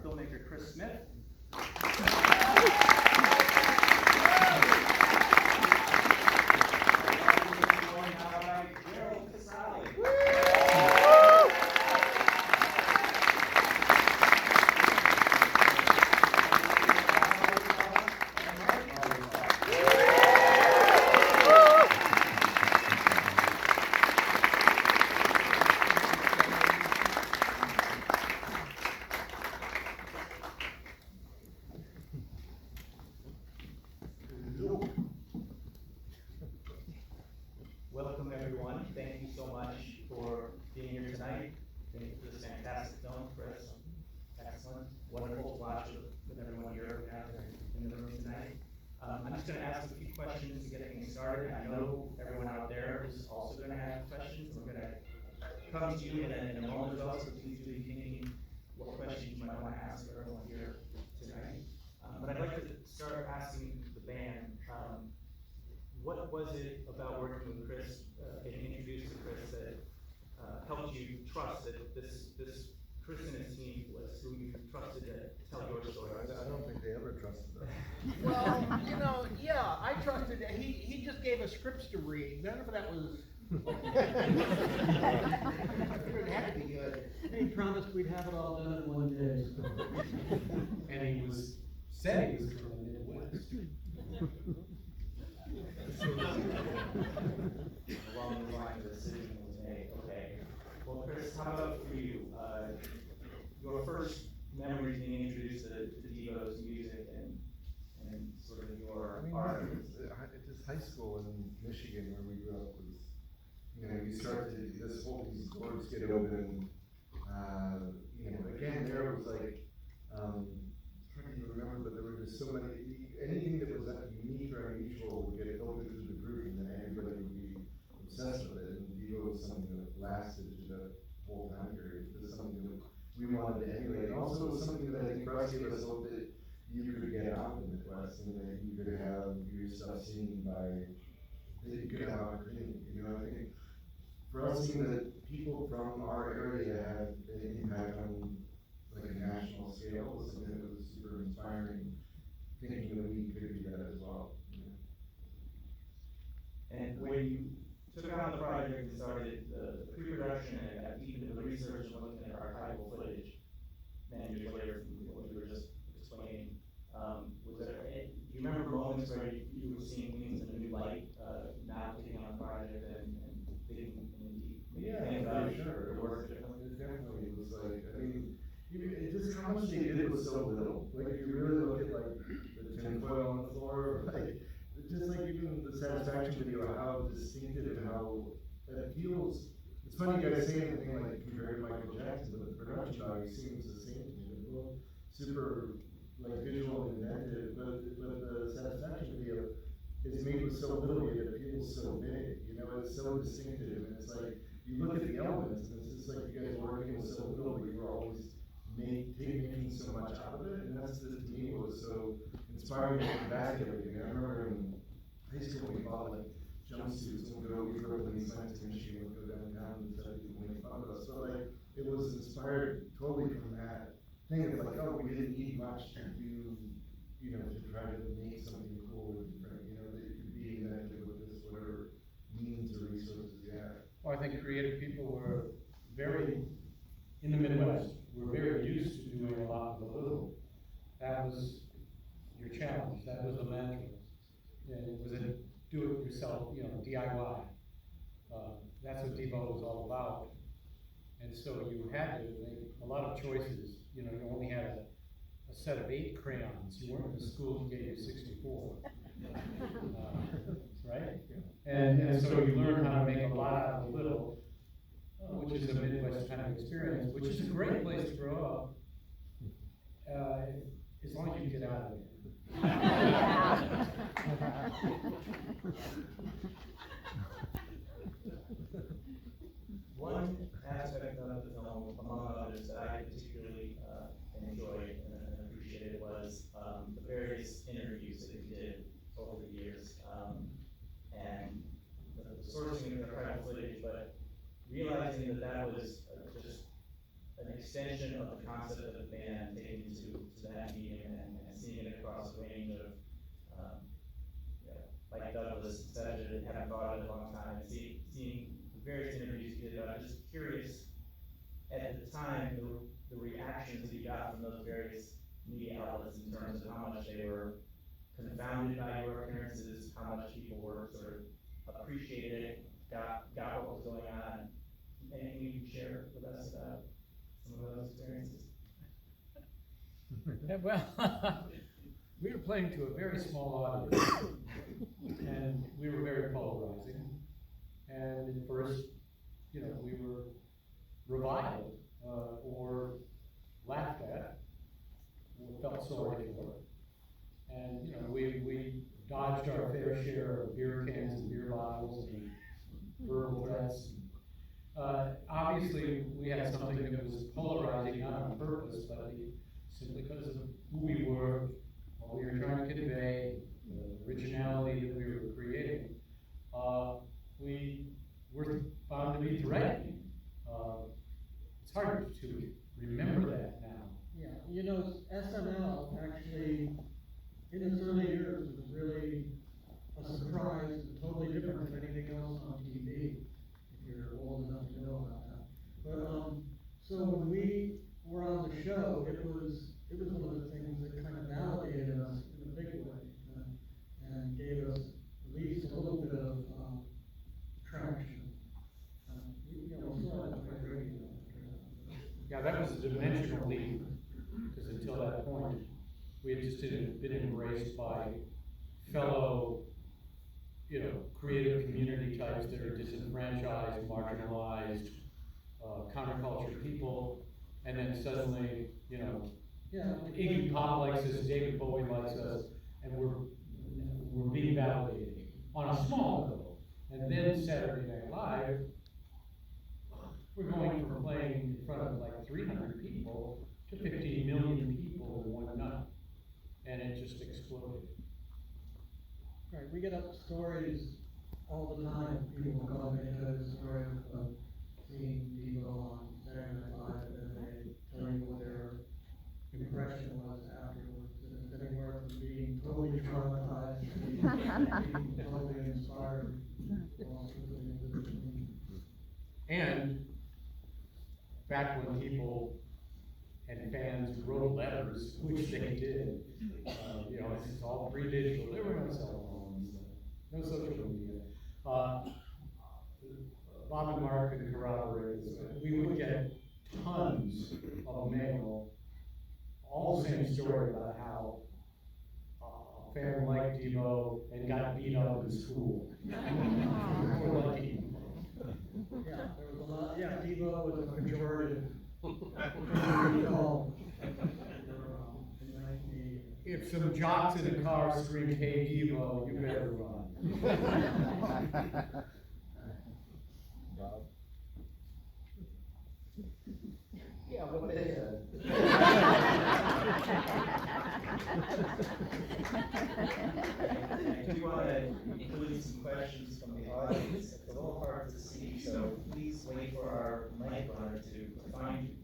filmmaker Chris Smith. GERALD CASALE. Welcome, everyone. Thank you so much for being here tonight. Thank you for this fantastic film, Chris. Excellent. Wonderful to watch with everyone here in the room tonight. I'm just going to ask a few questions to get things started. I know everyone out there is also going to have questions. We're going to come to you in a moment as well, so please do be thinking what questions you might want to ask everyone here tonight. But I'd like to start asking the band, what was it about working with Chris, getting introduced to Chris, that helped you trust that this Chris and his team was who you trusted to tell your story? I don't think they ever trusted us. Well, yeah, I trusted that. He just gave us scripts to read. None of that was. It had to be good. He promised we'd have it all done in one day. And he said he was from the Midwest. Along the line, the decision was made. Okay. Well, Chris, how about for you? Your first memories being introduced to Devo's music and sort of your art. Just high school in Michigan where we grew up was, you started these doors get open. Again, there was like, I'm trying to remember, but there were just so many, anything that was unique or unusual would get filtered through the group, and then everybody would be obsessed with it. And Devo was something that lasted through the whole time period. It was something that we wanted to emulate. And also, it was something that I think for us gave us hope that you could get out in the Midwest and that you could have your stuff seen by, that you could have opportunity. I think for us, seeing that people from our area had an impact on like a national scale was something that was super inspiring, thinking that we could do that as well. And when you took on the project and started the pre-production and got deep into the research and looking at archival footage, many years later from what you were just explaining, do you remember moments where you were seeing things in a new light, now taking on the project and thinking Yeah, sure. It definitely was like, it just how much they did was so little. Like if you really look at like the tinfoil on the floor, like just like even the satisfaction video, how distinctive and how it feels. It's funny you guys say anything like compared to Michael Jackson, but the production value seems the same to me. Super like visual and inventive, but the satisfaction video is made with so little yet it feels so big. It's so distinctive, and it's like you look at the elements, and it's just like you guys are working with so little, but you were always making so much out of it, and that's to me what was so inspiring to look back at everything. I remember in high school we bought like jumpsuits and we grew up in East Lansing, Michigan, would go downtown and try to make fun of us. So like it was inspired totally from that thing of like, oh, we didn't need much to do, to try to make something cool and different, that you could be inventive with this whatever means or resources you have. Well, I think creative people were in the Midwest, were very used to doing a lot with a little. That was your challenge, that was the mantra. It was a do-it-yourself, DIY. That's what Devo was all about. And so you had to make a lot of choices. You only had a set of 8 crayons. You weren't in the school who gave you 64. Right? And so you learn how to make a lot out of a little, which is a Midwest kind of experience, which is a great place to grow up, as long as you get out of there. One aspect of the film, among others, that I particularly enjoyed and appreciated was the various interviews that you did over the years, and the sourcing of the archival footage, but realizing that was just an extension of the concept of the band taken into various interviews you did, but I'm just curious, at the time, the reactions you got from those various media outlets in terms of how much they were confounded by your appearances, how much people were sort of appreciated it, got what was going on. Anything you can share with us about some of those experiences? Yeah, well, we were playing to a very small audience, and we were very polarizing. And at first, you know, we were reviled or laughed at, or felt sorry for. And, you know, we dodged our fair share of beer cans and beer bottles and verbal threats. Obviously, we had something that was polarizing, not on purpose, but simply because of who we were, what we were trying to convey, the originality that we were creating. We were found to be threatening. It's hard to remember that now. Yeah, you know, SNL actually, in its early years, was really a surprise and totally different than anything else on TV, if you're old enough to know about that. But, so when we were on the show, it was one of the things that kind of validated us in a big way, and gave us at least a little bit of traction. You know, we still haven't quite ready yet. Yeah, that was a dimensional leap, because until that point, we had just been embraced by fellow, you know, creative community types that are disenfranchised, marginalized, counterculture people, and then suddenly, you know, Yeah. Iggy Pop likes us, David Bowie likes us, and we're being validated on a small level. And then Saturday Night Live, we're going from playing in front of like 300 people to 15 million people in one night, and it just exploded. Right, we get up stories all the time, people call me into the story of seeing Devo on Saturday Night Live, and they tell you what their impression was afterwards, and it's anywhere from being totally traumatized to being totally inspired, all sorts of things in between. And back when people and fans wrote letters, which they did, you know, it's all pre-digital, there were no cell phones, no social media. Bob and Mark can corroborate this. We would get tons of mail, all the same story about how a fan liked Devo and got beat up in school. We're lucky. Yeah, there was a lot, yeah, Devo was a pejorative. Recall. If some jocks in a car screamed, "Hey Devo," you better run. Bob? Yeah, what they said. I do want to include some questions from the audience. It's a little hard to see, so please wait for our mic runner to find you.